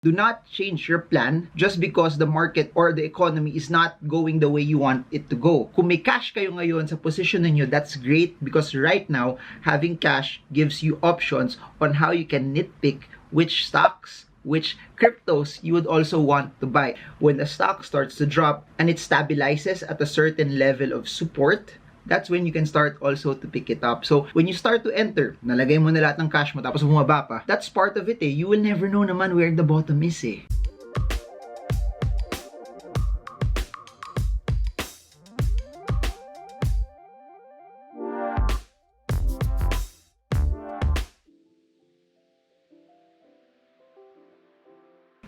Do not change your plan just because the market or the economy is not going the way you want it to go. Kung may cash kayo ngayon sa position ninyo, that's great because right now, having cash gives you options on how you can nitpick which stocks, which cryptos you would also want to buy. When the stock starts to drop and it stabilizes at a certain level of support, that's when you can start also to pick it up. So, when you start to enter, nalagay mo na lahat ng cash mo tapos bumaba pa, that's part of it eh. You will never know naman where the bottom is eh.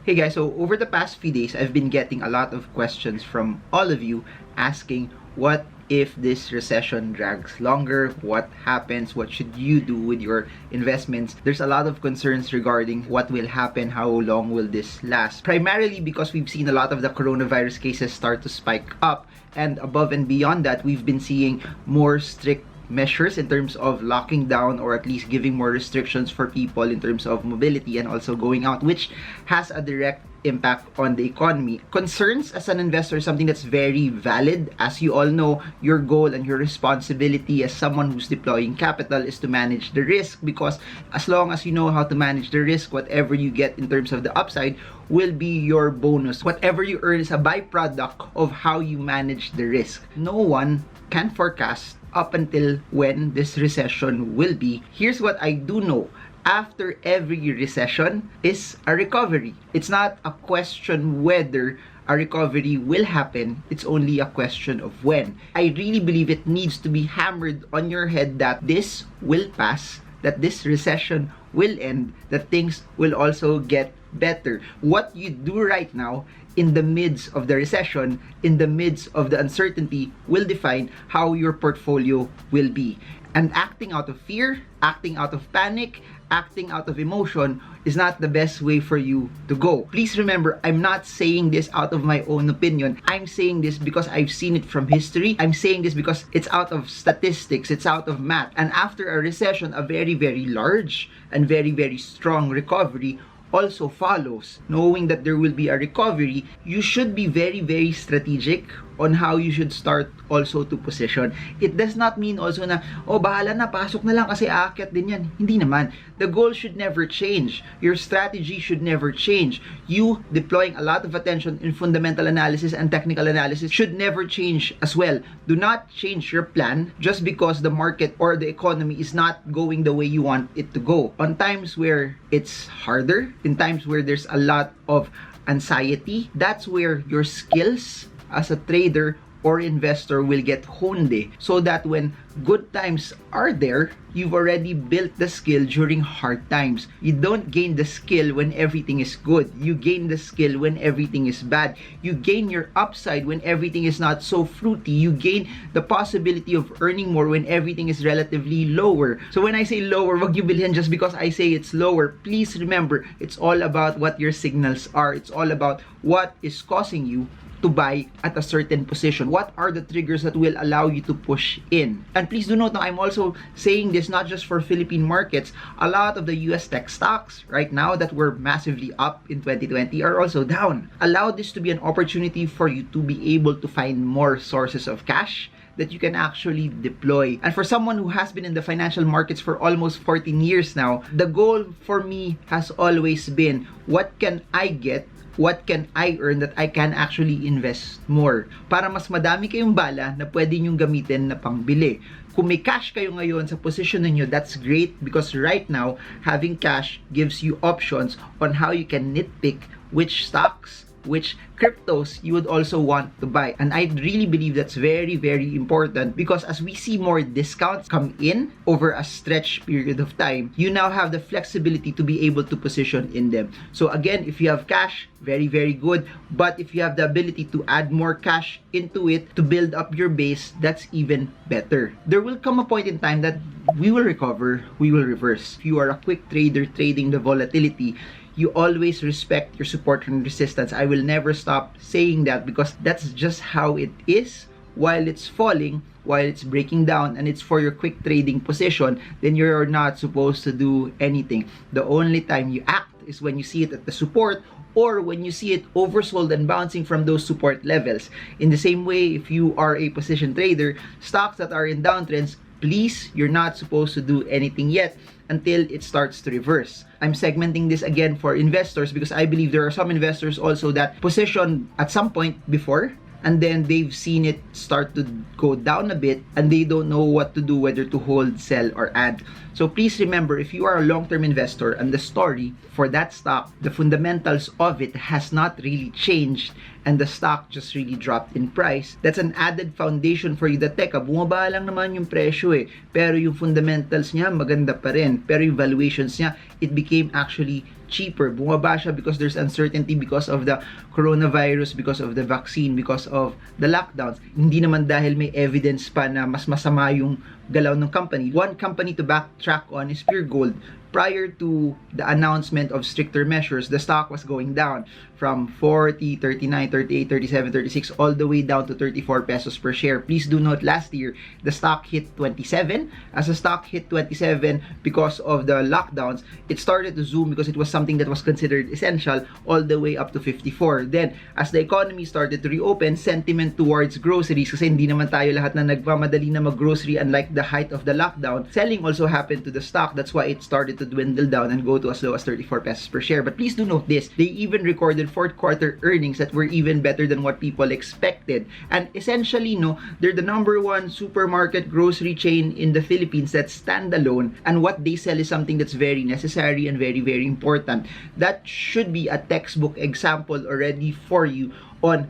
Hey guys, so over the past few days, I've been getting a lot of questions from all of you asking, what if this recession drags longer? What happens? What should you do with your investments? There's a lot of concerns regarding what will happen, how long will this last? Primarily because we've seen a lot of the coronavirus cases start to spike up, and above and beyond that, we've been seeing more strict measures in terms of locking down or at least giving more restrictions for people in terms of mobility and also going out, which has a direct impact on the economy. Concerns as an investor is something that's very valid. As you all know, your goal and your responsibility as someone who's deploying capital is to manage the risk, because as long as you know how to manage the risk, whatever you get in terms of the upside will be your bonus. Whatever you earn is a byproduct of how you manage the risk. No one can forecast up until when this recession will be. Here's what I do know. After every recession is a recovery. It's not a question whether a recovery will happen, it's only a question of when. I really believe it needs to be hammered on your head that this will pass, that this recession will end, that things will also get better. What you do right now in the midst of the recession, in the midst of the uncertainty, will define how your portfolio will be. And acting out of fear, acting out of panic, acting out of emotion is not the best way for you to go. Please remember, I'm not saying this out of my own opinion. I'm saying this because I've seen it from history. I'm saying this because it's out of statistics, it's out of math. And after a recession, a very, very large and very, very strong recovery also follows. Knowing that there will be a recovery, you should be very, very strategic on how you should start also to position. It does not mean also na, oh bahala na, pasok na lang kasi aakyat din yan. Hindi naman. The goal should never change. Your strategy should never change. You deploying a lot of attention in fundamental analysis and technical analysis should never change as well. Do not change your plan just because the market or the economy is not going the way you want it to go. On times where it's harder, in times where there's a lot of anxiety, that's where your skills as a trader or investor will get honed, so that when good times are there, you've already built the skill during hard times. You don't gain the skill when everything is good. You gain the skill when everything is bad. You gain your upside when everything is not so fruity. You gain the possibility of earning more when everything is relatively lower. So when I say lower, wag you bilhin just because I say it's lower. Please remember, it's all about what your signals are. It's all about what is causing you to buy at a certain position. What are the triggers that will allow you to push in? And please do note, now I'm also saying this not just for Philippine markets. A lot of the US tech stocks right now that were massively up in 2020 are also down. Allow this to be an opportunity for you to be able to find more sources of cash that you can actually deploy. And for someone who has been in the financial markets for almost 14 years now, the goal for me has always been, what can I get, what can I earn that I can actually invest more? Para mas madami kayong bala na pwede nyong gamitin na pangbili. Kung may cash kayo ngayon sa position ninyo, that's great because right now, having cash gives you options on how you can nitpick which stocks, which cryptos you would also want to buy. And I really believe that's very, very important because as we see more discounts come in over a stretch period of time, you now have the flexibility to be able to position in them. So again, if you have cash, very, very good. But if you have the ability to add more cash into it to build up your base, that's even better. There will come a point in time that we will recover, we will reverse. If you are a quick trader trading the volatility, you always respect your support and resistance. I will never stop saying that because that's just how it is. While it's falling, while it's breaking down, and it's for your quick trading position, then you're not supposed to do anything. The only time you act is when you see it at the support or when you see it oversold and bouncing from those support levels. In the same way, if you are a position trader, stocks that are in downtrends, please, you're not supposed to do anything yet until it starts to reverse. I'm segmenting this again for investors because I believe there are some investors also that position at some point before and then they've seen it start to go down a bit and they don't know what to do, whether to hold, sell, or add. So please remember, if you are a long-term investor and the story for that stock, the fundamentals of it has not really changed and the stock just really dropped in price, that's an added foundation for you that, teka, bumaba lang naman yung presyo pero yung fundamentals niya maganda pa rin, pero yung valuations niya, it became actually cheaper. Bumaba siya because there's uncertainty because of the coronavirus, because of the vaccine, because of the lockdowns. Hindi naman dahil may evidence pa na mas masama yung galaw ng company. One company to backtrack on is Pure Gold. Prior to the announcement of stricter measures, the stock was going down from 40, 39, 38, 37, 36 all the way down to 34 pesos per share. Please do note, last year, the stock hit 27. As the stock hit 27 because of the lockdowns, it started to zoom because it was something that was considered essential all the way up to 54. Then, as the economy started to reopen, sentiment towards groceries, kasi hindi naman tayo lahat na nagmamadali na mag-grocery unlike the height of the lockdown, selling also happened to the stock. That's why it started to dwindle down and go to as low as 34 pesos per share. But please do note this, they even recorded fourth quarter earnings that were even better than what people expected. And essentially, they're the number one supermarket grocery chain in the Philippines that's standalone, and what they sell is something that's very necessary and very, very important. That should be a textbook example already for you on,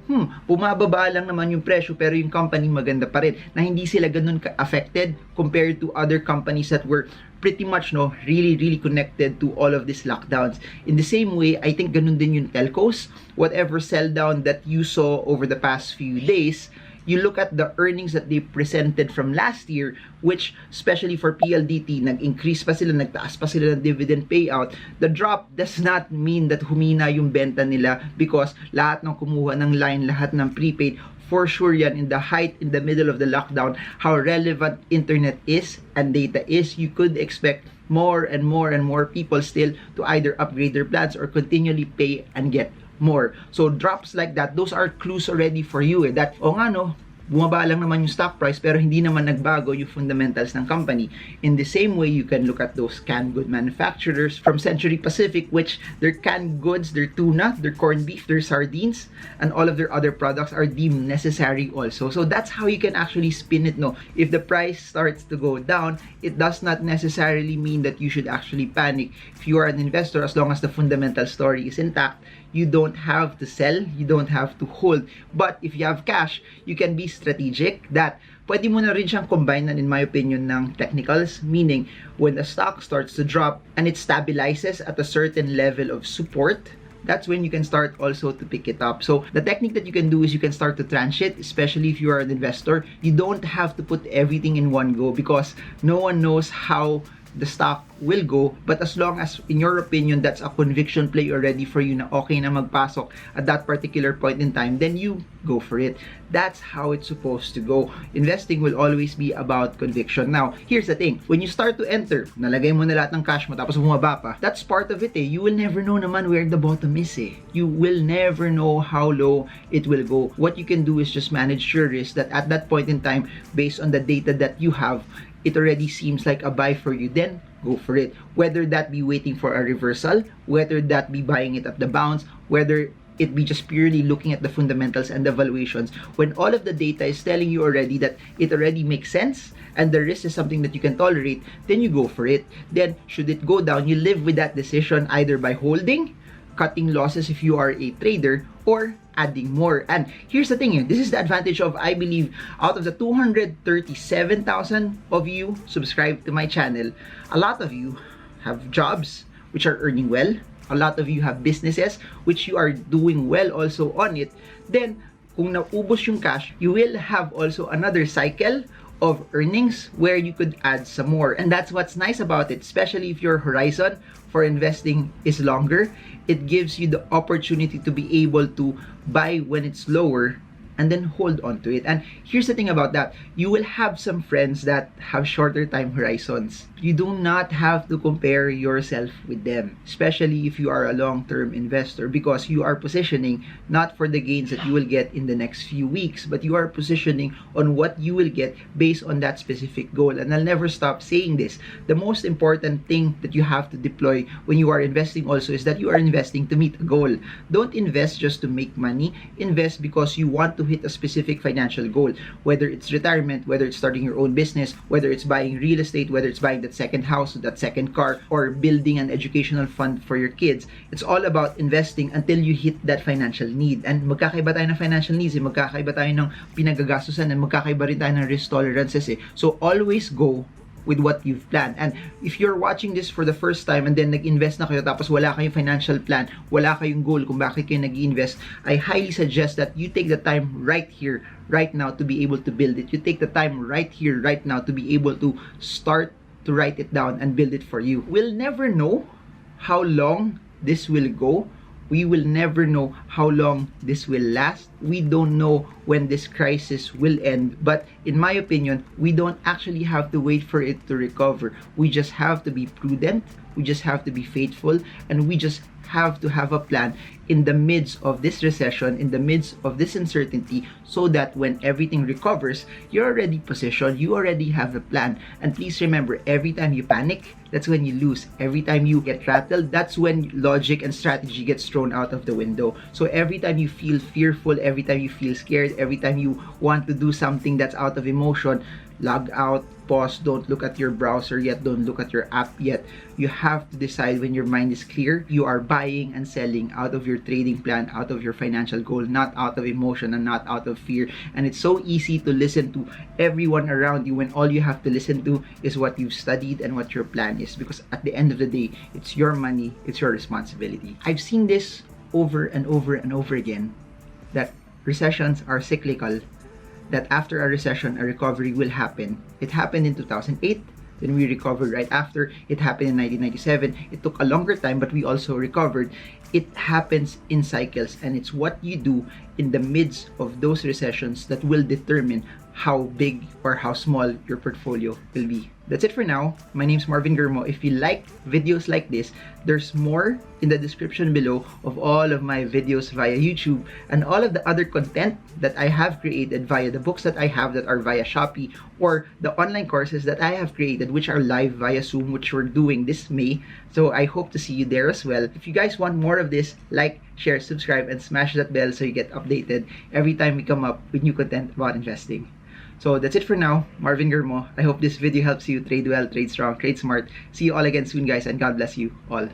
bumababa lang naman yung presyo pero yung company maganda pa rin, na hindi sila ganun ka-affected compared to other companies that were pretty much really connected to all of these lockdowns. In the same way, I think ganun din yung telcos. Whatever sell down that you saw over the past few days, you look at the earnings that they presented from last year, which especially for PLDT, nag-increase pa sila, nagtaas pa sila ng dividend payout. The drop does not mean that humina yung benta nila because lahat ng kumuha ng line, lahat ng prepaid, for sure yan in the height, in the middle of the lockdown, how relevant internet is and data is, you could expect more and more and more people still to either upgrade their plans or continually pay and get more. So drops like that, those are clues already for you that, bumaba lang naman yung stock price pero hindi naman nagbago yung fundamentals ng company. In the same way, you can look at those canned good manufacturers from Century Pacific, which their canned goods, their tuna, their corned beef, their sardines, and all of their other products are deemed necessary also. So that's how you can actually spin it. If the price starts to go down, it does not necessarily mean that you should actually panic. If you are an investor, as long as the fundamental story is intact, you don't have to sell, you don't have to hold. But if you have cash, you can be strategic that pwede mo na rin siyang combine, in my opinion, ng technicals, meaning when the stock starts to drop and it stabilizes at a certain level of support, that's when you can start also to pick it up. So the technique that you can do is you can start to tranche it, especially if you are an investor. You don't have to put everything in one go because no one knows how the stock will go, but as long as, in your opinion, that's a conviction play already for you na okay na magpasok at that particular point in time, then you go for it. That's how it's supposed to go. Investing will always be about conviction. Now, here's the thing. When you start to enter, nalagay mo na lahat ng cash mo tapos bumaba pa, that's part of it You will never know naman where the bottom is You will never know how low it will go. What you can do is just manage your risk that at that point in time, based on the data that you have, it already seems like a buy for you, then go for it. Whether that be waiting for a reversal, whether that be buying it at the bounce, whether it be just purely looking at the fundamentals and the valuations, when all of the data is telling you already that it already makes sense and the risk is something that you can tolerate, then you go for it. Then, should it go down, you live with that decision either by holding, cutting losses if you are a trader, or adding more. And here's the thing this is the advantage of, I believe, out of the 237,000 of you subscribed to my channel, a lot of you have jobs which are earning well, a lot of you have businesses which you are doing well also on it. Then kung naubos yung cash, you will have also another cycle of earnings where you could add some more. And that's what's nice about it, especially if your horizon for investing is longer. It gives you the opportunity to be able to buy when it's lower and then hold on to it. And here's the thing about that. You will have some friends that have shorter time horizons. You do not have to compare yourself with them, especially if you are a long-term investor, because you are positioning not for the gains that you will get in the next few weeks, but you are positioning on what you will get based on that specific goal. And I'll never stop saying this. The most important thing that you have to deploy when you are investing also is that you are investing to meet a goal. Don't invest just to make money. Invest because you want to hit a specific financial goal, whether it's retirement, whether it's starting your own business, whether it's buying real estate, whether it's buying that second house, that second car, or building an educational fund for your kids. It's all about investing until you hit that financial need. And magkakaiba tayo ng financial needs, magkakaiba tayo ng pinagagastusan, and magkakaiba rin tayo ng risk tolerances. So always go with what you've planned. And if you're watching this for the first time and then nag-invest na kayo tapos wala kayong financial plan, wala kayong goal kung bakit kayo nag-invest, I highly suggest that you take the time right here, right now to be able to build it. You take the time right here, right now to be able to start to write it down and build it for you. We'll never know how long this will go. We will never know how long this will last. We don't know when this crisis will end. But in my opinion, we don't actually have to wait for it to recover. We just have to be prudent. We just have to be faithful. And we just have to have a plan in the midst of this recession, in the midst of this uncertainty, so that when everything recovers, you're already positioned, you already have a plan. And please remember, every time you panic, that's when you lose. Every time you get rattled, that's when logic and strategy gets thrown out of the window. So every time you feel fearful, every time you feel scared, every time you want to do something that's out of emotion, log out, pause, don't look at your browser yet, don't look at your app yet. You have to decide when your mind is clear, you are buying and selling out of your trading plan, out of your financial goal, not out of emotion and not out of fear. And it's so easy to listen to everyone around you when all you have to listen to is what you've studied and what your plan is, because at the end of the day, it's your money, it's your responsibility. I've seen this over and over and over again, that recessions are cyclical, that after a recession, a recovery will happen. It happened in 2008, then we recovered right after. It happened in 1997. It took a longer time, but we also recovered. It happens in cycles, and it's what you do in the midst of those recessions that will determine how big or how small your portfolio will be. That's it for now. My name's Marvin Germo. If you like videos like this, there's more in the description below of all of my videos via YouTube and all of the other content that I have created via the books that I have that are via Shopee, or the online courses that I have created which are live via Zoom, which we're doing this May. So I hope to see you there as well. If you guys want more of this, like, share, subscribe, and smash that bell so you get updated every time we come up with new content about investing. So that's it for now. Marvin Germo. I hope this video helps you trade well, trade strong, trade smart. See you all again soon, guys, and God bless you all.